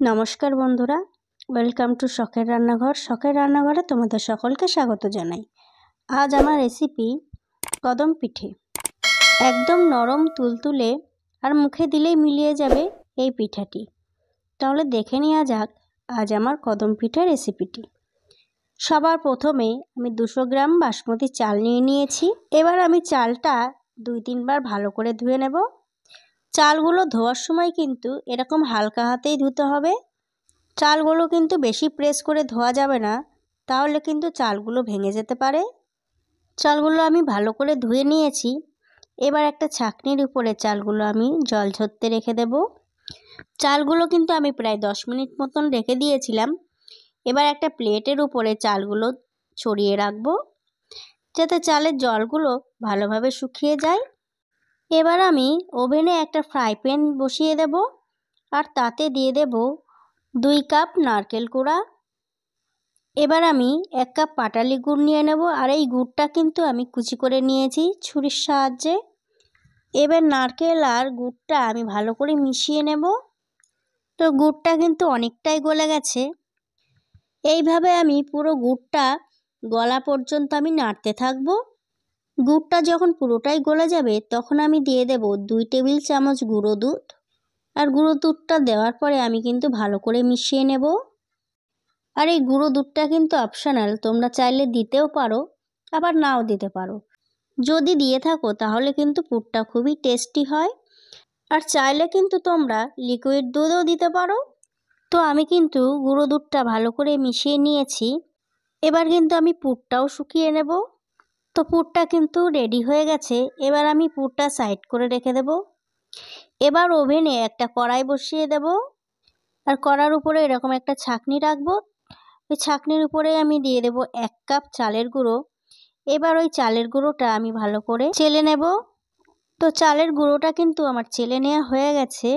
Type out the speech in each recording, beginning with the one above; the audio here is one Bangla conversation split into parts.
নমস্কার বন্ধুরা, ওয়েলকাম টু শখের রান্নাঘর। শখের রান্নাঘরে তোমাদের সকলকে স্বাগত জানাই। আজ আমার রেসিপি কদম পিঠে। একদম নরম তুলতুলে আর মুখে দিলেই মিলিয়ে যাবে এই পিঠাটি। তাহলে দেখে নেওয়া যাক আজ আমার কদম পিঠে রেসিপিটি। সবার প্রথমে আমি 200 গ্রাম বাসমতি চাল নিয়ে নিয়েছি। এবার আমি চালটা 2-3 বার ভালো করে ধুয়ে নেব। চালগুলো ধোয়ার সময় কিন্তু এরকম হালকা হাতেই ধুতে হবে। চালগুলো কিন্তু বেশি প্রেস করে ধোয়া যাবে না, তাহলে কিন্তু চালগুলো ভেঙে যেতে পারে। চালগুলো আমি ভালো করে ধুয়ে নিয়েছি। এবার একটা ছাঁকনির উপরে চালগুলো আমি জল ঝরতে রেখে দেব। চালগুলো কিন্তু আমি প্রায় 10 মিনিট মতন রেখে দিয়েছিলাম। এবার একটা প্লেটের উপরে চালগুলো ছড়িয়ে রাখবো, যাতে চালের জলগুলো ভালোভাবে শুকিয়ে যায়। এবার আমি ওভেনে একটা ফ্রাই প্যান বসিয়ে দেব, আর তাতে দিয়ে দেব 2 কাপ নারকেল কোড়া। এবার আমি 1 কাপ পাটালি গুড় নিয়ে নেব, আর এই গুড়টা কিন্তু আমি কুচি করে নিয়েছি ছুরির সাহায্যে। এবার নারকেল আর গুড়টা আমি ভালো করে মিশিয়ে নেব। তো গুড়টা কিন্তু অনেকটাই গলে গেছে। এইভাবে আমি পুরো গুড়টা গলা পর্যন্ত আমি নাড়তে থাকব। গুড়টা যখন পুরোটাই গলে যাবে তখন আমি দিয়ে দেব 2 টেবিল চামচ গুঁড়ো দুধ। আর গুঁড়ো দুধটা দেওয়ার পরে আমি কিন্তু ভালো করে মিশিয়ে নেব। আর এই গুঁড়ো দুধটা কিন্তু অপশনাল, তোমরা চাইলে দিতেও পারো, আবার নাও দিতে পারো। যদি দিয়ে থাকো তাহলে কিন্তু পুরটা খুবই টেস্টি হয়। আর চাইলে কিন্তু তোমরা লিকুইড দুধও দিতে পারো। তো আমি কিন্তু গুঁড়ো দুধটা ভালো করে মিশিয়ে নিয়েছি। এবার কিন্তু আমি পুরটাও শুকিয়ে নেব। তো পুরটা কিন্তু রেডি হয়ে গেছে। এবার আমি পুরটা সাইড করে রেখে দেব। এবার ওভেনে একটা কড়াই বসিয়ে দেব, আর কড়ার উপরে এরকম একটা ছাঁকনি রাখবো। ওই ছাঁকনির উপরে আমি দিয়ে দেব 1 কাপ চালের গুঁড়ো। এবার ওই চালের গুঁড়োটা আমি ভালো করে চেলে নেব। তো চালের গুঁড়োটা কিন্তু আমার চেলে নেওয়া হয়ে গেছে।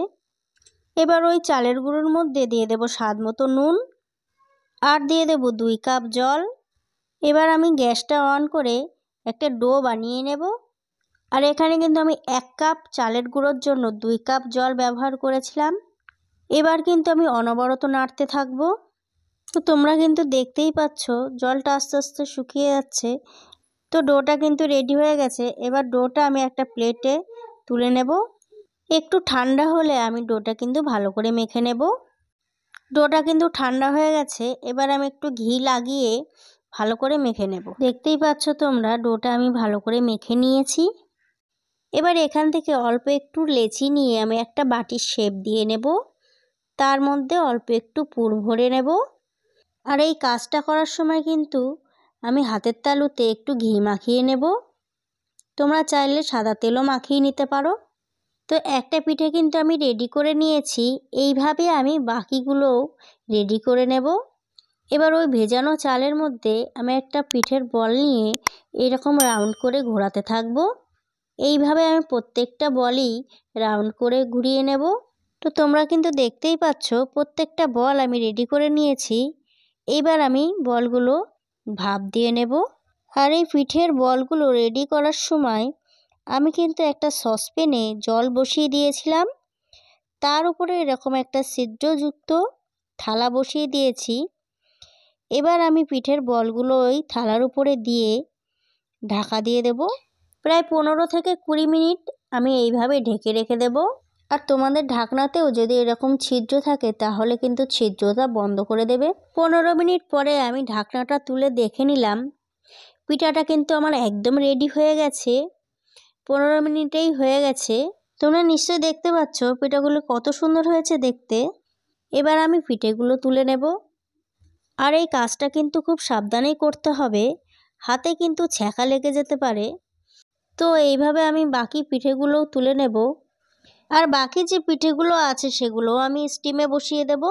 এবার ওই চালের গুঁড়োর মধ্যে দিয়ে দেব স্বাদ মতো নুন, আর দিয়ে দেব 2 কাপ জল। এবার আমি গ্যাসটা অন করে একটা ডো বানিয়ে নেব। আর এখানে কিন্তু আমি 1 কাপ চালের গুঁড়োর জন্য 2 কাপ জল ব্যবহার করেছিলাম। এবার কিন্তু আমি অনবরত নাড়তে থাকবো। তো তোমরা কিন্তু দেখতেই পাচ্ছ জলটা আস্তে আস্তে শুকিয়ে যাচ্ছে। তো ডোটা কিন্তু রেডি হয়ে গেছে। এবার ডোটা আমি একটা প্লেটে তুলে নেব। একটু ঠান্ডা হলে আমি ডোটা কিন্তু ভালো করে মেখে নেব। ডোটা কিন্তু ঠান্ডা হয়ে গেছে। এবার আমি একটু ঘি লাগিয়ে ভালো করে মেখে নেব। দেখতেই পাচ্ছ তোমরা ডোটা আমি ভালো করে মেখে নিয়েছি। এবার এখান থেকে অল্প একটু লেচি নিয়ে আমি একটা বাটির শেপ দিয়ে নেব। তার মধ্যে অল্প একটু পুর ভরে নেব। আর এই কাজটা করার সময় কিন্তু আমি হাতের তালুতে একটু ঘি মাখিয়ে নেব। তোমরা চাইলে সাদা তেলও মাখিয়ে নিতে পারো। তো একটা পিঠে কিন্তু আমি রেডি করে নিয়েছি। এইভাবে আমি বাকিগুলোও রেডি করে নেব। এবার ওই ভেজানো চালের মধ্যে আমি একটা পিঠের বল নিয়ে এরকম রাউন্ড করে ঘোরাতে থাকবো। এইভাবে আমি প্রত্যেকটা বলই রাউন্ড করে ঘুরিয়ে নেব। তো তোমরা কিন্তু দেখতেই পাচ্ছ প্রত্যেকটা বল আমি রেডি করে নিয়েছি। এইবার আমি বলগুলো ভাপ দিয়ে নেব। আর এই পিঠের বলগুলো রেডি করার সময় আমি কিন্তু একটা সসপ্যানে জল বসিয়ে দিয়েছিলাম। তার উপরে এরকম একটা ছিদ্রযুক্ত থালা বসিয়ে দিয়েছি। এবার আমি পিঠের বলগুলো ওই থালার উপরে দিয়ে ঢাকা দিয়ে দেব। প্রায় 15 থেকে 20 মিনিট আমি এইভাবে ঢেকে রেখে দেব। আর তোমাদের ঢাকনাতেও যদি এরকম ছিদ্র থাকে তাহলে কিন্তু ছিদ্রটা বন্ধ করে দেবে। 15 মিনিট পরে আমি ঢাকনাটা তুলে দেখে নিলাম। পিঠাটা কিন্তু আমার একদম রেডি হয়ে গেছে। 15 মিনিটেই হয়ে গেছে। তোমরা নিশ্চয়ই দেখতে পাচ্ছ পিঠাগুলো কত সুন্দর হয়েছে দেখতে। এবার আমি পিঠেগুলো তুলে নেব। আর এই কাজটা কিন্তু খুব সাবধানেই করতে হবে, হাতে কিন্তু ছ্যাঁকা লেগে যেতে পারে। তো এইভাবে আমি বাকি পিঠেগুলোও তুলে নেব। আর বাকি যে পিঠেগুলো আছে সেগুলোও আমি স্টিমে বসিয়ে দেব।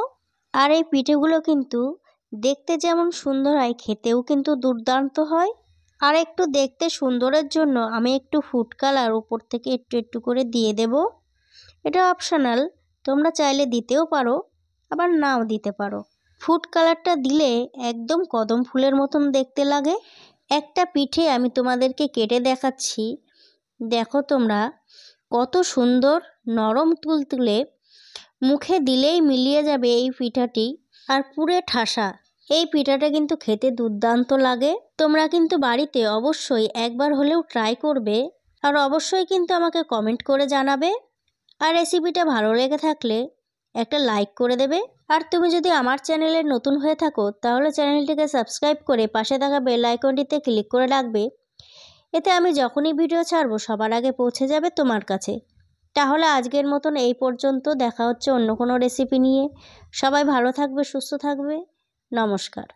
আর এই পিঠেগুলো কিন্তু দেখতে যেমন সুন্দর হয়, খেতেও কিন্তু দুর্দান্ত হয়। আর একটু দেখতে সুন্দরের জন্য আমি একটু ফুড কালার উপর থেকে একটু একটু করে দিয়ে দেব। এটা অপশনাল, তোমরা চাইলে দিতেও পারো, আবার নাও দিতে পারো। ফুড কালারটা দিলে একদম কদম ফুলের মতন দেখতে লাগে। একটা পিঠে আমি তোমাদেরকে কেটে দেখাচ্ছি। দেখো তোমরা কত সুন্দর নরম তুলতুলে মুখে দিলেই মিলিয়ে যাবে এই পিঠাটি, আর পুরে ঠাসা। এই পিঠাটা কিন্তু খেতে দুর্দান্ত লাগে। তোমরা কিন্তু বাড়িতে অবশ্যই একবার হলেও ট্রাই করবে, আর অবশ্যই কিন্তু আমাকে কমেন্ট করে জানাবে। আর রেসিপিটা ভালো লেগে থাকলে একটা লাইক করে দেবে। আর তুমি যদি আমার চ্যানেলে নতুন হয়ে থাকো তাহলে চ্যানেলটিকে সাবস্ক্রাইব করে পাশে থাকা বেল আইকনটিতে ক্লিক করে রাখবে। এতে আমি যখনই ভিডিও ছাড়বো সবার আগে পৌঁছে যাবে তোমার কাছে। তাহলে আজকের মতন এই পর্যন্ত, দেখা হচ্ছে অন্য কোনো রেসিপি নিয়ে। সবাই ভালো থাকবে, সুস্থ থাকবে। নমস্কার।